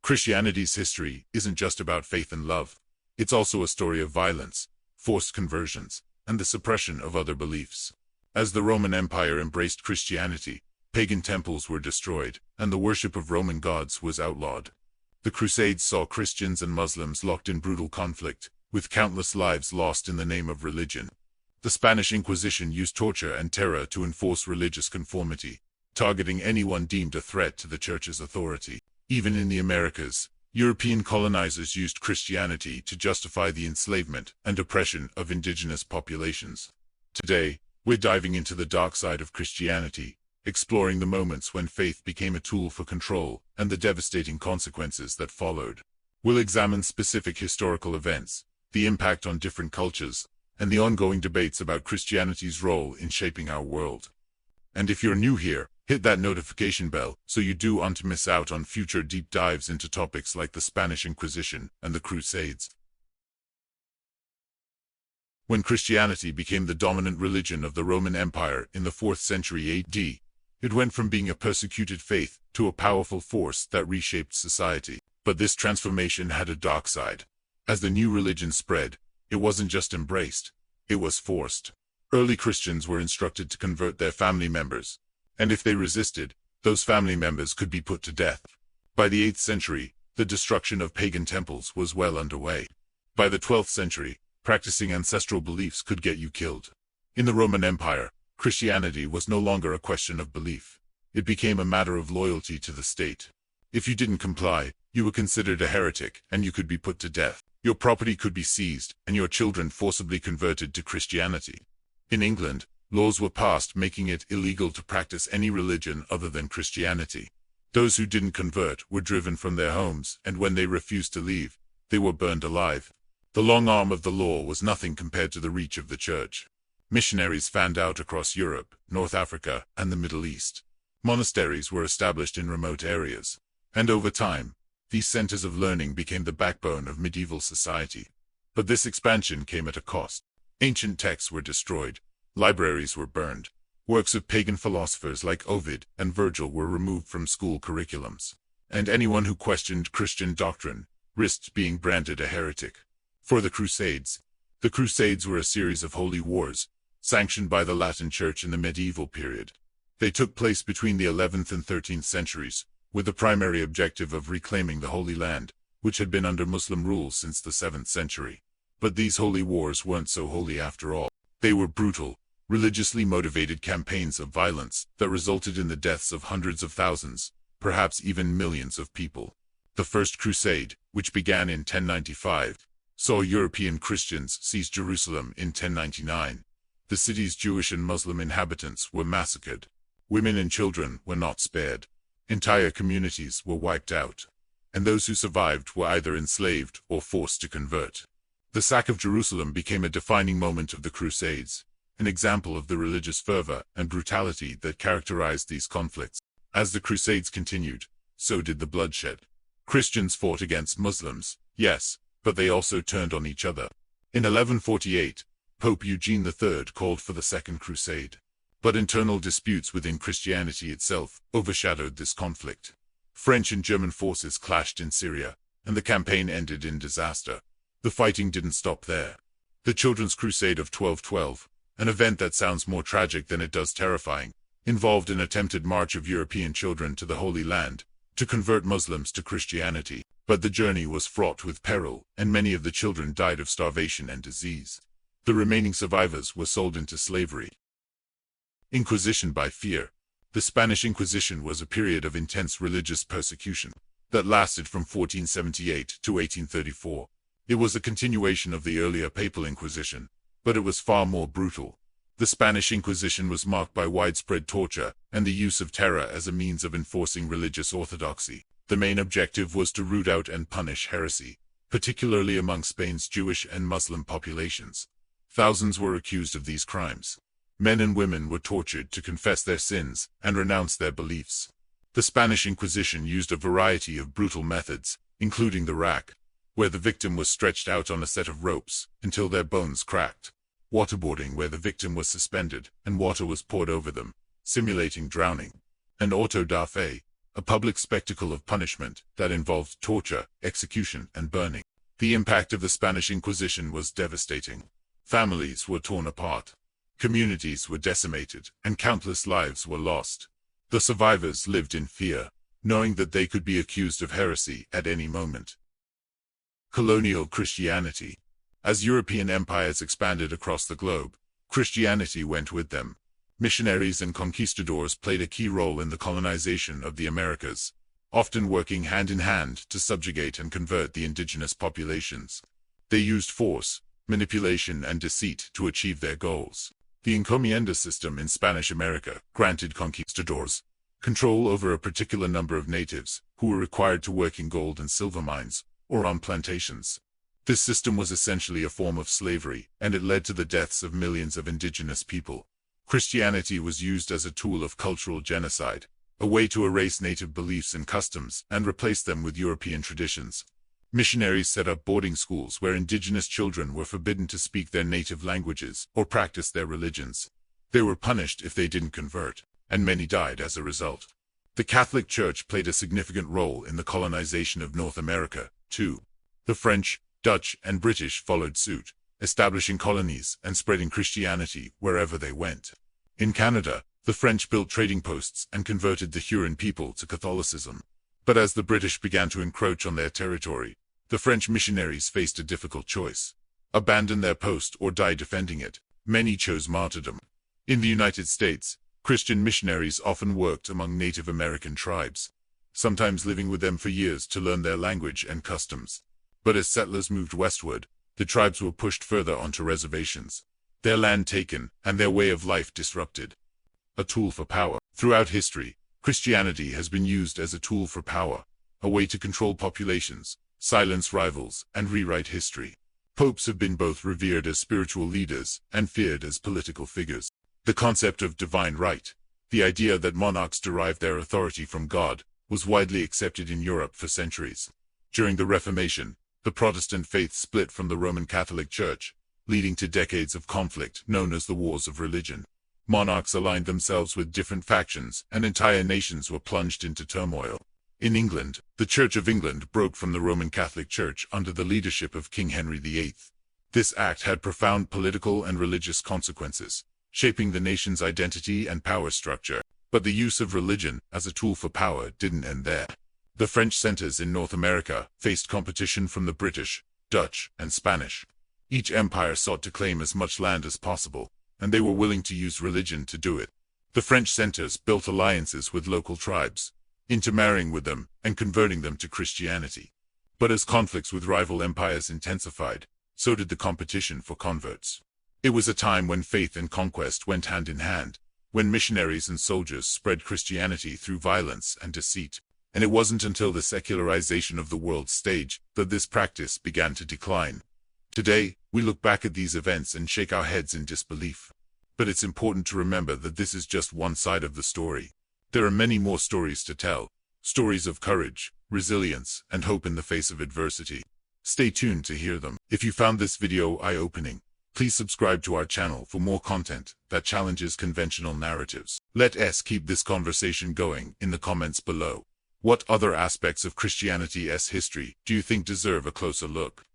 Christianity's history isn't just about faith and love. It's also a story of violence, forced conversions, and the suppression of other beliefs. As the Roman Empire embraced Christianity, pagan temples were destroyed, and the worship of Roman gods was outlawed. The Crusades saw Christians and Muslims locked in brutal conflict, with countless lives lost in the name of religion. The Spanish Inquisition used torture and terror to enforce religious conformity, targeting anyone deemed a threat to the Church's authority. Even in the Americas, European colonizers used Christianity to justify the enslavement and oppression of indigenous populations. Today, we're diving into the dark side of Christianity, exploring the moments when faith became a tool for control and the devastating consequences that followed. We'll examine specific historical events, the impact on different cultures, and the ongoing debates about Christianity's role in shaping our world. And if you're new here, hit that notification bell so you don't miss out on future deep dives into topics like the Spanish Inquisition and the Crusades. When Christianity became the dominant religion of the Roman Empire in the 4th century AD, it went from being a persecuted faith to a powerful force that reshaped society. But this transformation had a dark side. As the new religion spread, it wasn't just embraced, it was forced. Early Christians were instructed to convert their family members, and if they resisted, those family members could be put to death. By the 8th century, the destruction of pagan temples was well underway. By the 12th century, practicing ancestral beliefs could get you killed. In the Roman Empire, Christianity was no longer a question of belief. It became a matter of loyalty to the state. If you didn't comply, you were considered a heretic, and you could be put to death. Your property could be seized, and your children forcibly converted to Christianity. In England, laws were passed making it illegal to practice any religion other than Christianity. Those who didn't convert were driven from their homes, and when they refused to leave, they were burned alive. The long arm of the law was nothing compared to the reach of the Church. Missionaries fanned out across Europe, North Africa, and the Middle East. Monasteries were established in remote areas. And over time, these centers of learning became the backbone of medieval society. But this expansion came at a cost. Ancient texts were destroyed, libraries were burned, works of pagan philosophers like Ovid and Virgil were removed from school curriculums, and anyone who questioned Christian doctrine risked being branded a heretic. For the Crusades were a series of holy wars, sanctioned by the Latin Church in the medieval period. They took place between the 11th and 13th centuries, with the primary objective of reclaiming the Holy Land, which had been under Muslim rule since the 7th century. But these holy wars weren't so holy after all. They were brutal, religiously motivated campaigns of violence that resulted in the deaths of hundreds of thousands, perhaps even millions of people. The First Crusade, which began in 1095, saw European Christians seize Jerusalem in 1099. The city's Jewish and Muslim inhabitants were massacred. Women and children were not spared. Entire communities were wiped out, and those who survived were either enslaved or forced to convert. The sack of Jerusalem became a defining moment of the Crusades, an example of the religious fervor and brutality that characterized these conflicts. As the Crusades continued, so did the bloodshed. Christians fought against Muslims, yes, but they also turned on each other. In 1148, Pope Eugene III called for the Second Crusade. But internal disputes within Christianity itself overshadowed this conflict. French and German forces clashed in Syria, and the campaign ended in disaster. The fighting didn't stop there. The Children's Crusade of 1212, an event that sounds more tragic than it does terrifying, involved an attempted march of European children to the Holy Land to convert Muslims to Christianity. But the journey was fraught with peril, and many of the children died of starvation and disease. The remaining survivors were sold into slavery. Inquisition by fear. The Spanish Inquisition was a period of intense religious persecution that lasted from 1478 to 1834. It was a continuation of the earlier Papal Inquisition, but it was far more brutal. The Spanish Inquisition was marked by widespread torture and the use of terror as a means of enforcing religious orthodoxy. The main objective was to root out and punish heresy, particularly among Spain's Jewish and Muslim populations. Thousands were accused of these crimes. Men and women were tortured to confess their sins and renounce their beliefs. The Spanish Inquisition used a variety of brutal methods, including the rack, where the victim was stretched out on a set of ropes until their bones cracked; waterboarding, where the victim was suspended and water was poured over them, simulating drowning; and auto da fe, a public spectacle of punishment that involved torture, execution, and burning. The impact of the Spanish Inquisition was devastating. Families were torn apart. Communities were decimated, and countless lives were lost. The survivors lived in fear, knowing that they could be accused of heresy at any moment. Colonial Christianity. As European empires expanded across the globe, Christianity went with them. Missionaries and conquistadors played a key role in the colonization of the Americas, often working hand in hand to subjugate and convert the indigenous populations. They used force, manipulation, and deceit to achieve their goals. The encomienda system in Spanish America granted conquistadors control over a particular number of natives who were required to work in gold and silver mines or on plantations. This system was essentially a form of slavery, and it led to the deaths of millions of indigenous people. Christianity was used as a tool of cultural genocide, a way to erase native beliefs and customs and replace them with European traditions. Missionaries set up boarding schools where indigenous children were forbidden to speak their native languages or practice their religions. They were punished if they didn't convert, and many died as a result. The Catholic Church played a significant role in the colonization of North America, too. The French, Dutch, and British followed suit, establishing colonies and spreading Christianity wherever they went. In Canada, the French built trading posts and converted the Huron people to Catholicism. But as the British began to encroach on their territory, the French missionaries faced a difficult choice: abandon their post or die defending it. Many chose martyrdom. In the United States, Christian missionaries often worked among Native American tribes, sometimes living with them for years to learn their language and customs. But as settlers moved westward, the tribes were pushed further onto reservations, their land taken, and their way of life disrupted. A tool for power. Throughout history, Christianity has been used as a tool for power, a way to control populations, silence rivals, and rewrite history. Popes have been both revered as spiritual leaders and feared as political figures. The concept of divine right, the idea that monarchs derived their authority from God, was widely accepted in Europe for centuries. During the Reformation, the Protestant faith split from the Roman Catholic Church, leading to decades of conflict known as the Wars of Religion. Monarchs aligned themselves with different factions, and entire nations were plunged into turmoil. In England, the Church of England broke from the Roman Catholic Church under the leadership of King Henry VIII. This act had profound political and religious consequences, shaping the nation's identity and power structure. But the use of religion as a tool for power didn't end there. The French centers in North America faced competition from the British, Dutch, and Spanish. Each empire sought to claim as much land as possible, and they were willing to use religion to do it. The French centers built alliances with local tribes, intermarrying with them and converting them to Christianity. But as conflicts with rival empires intensified, so did the competition for converts. It was a time when faith and conquest went hand in hand, when missionaries and soldiers spread Christianity through violence and deceit. And it wasn't until the secularization of the world stage that this practice began to decline. Today, we look back at these events and shake our heads in disbelief. But it's important to remember that this is just one side of the story. There are many more stories to tell, stories of courage, resilience, and hope in the face of adversity. Stay tuned to hear them. If you found this video eye-opening, please subscribe to our channel for more content that challenges conventional narratives. Let us keep this conversation going in the comments below. What other aspects of Christianity's history do you think deserve a closer look?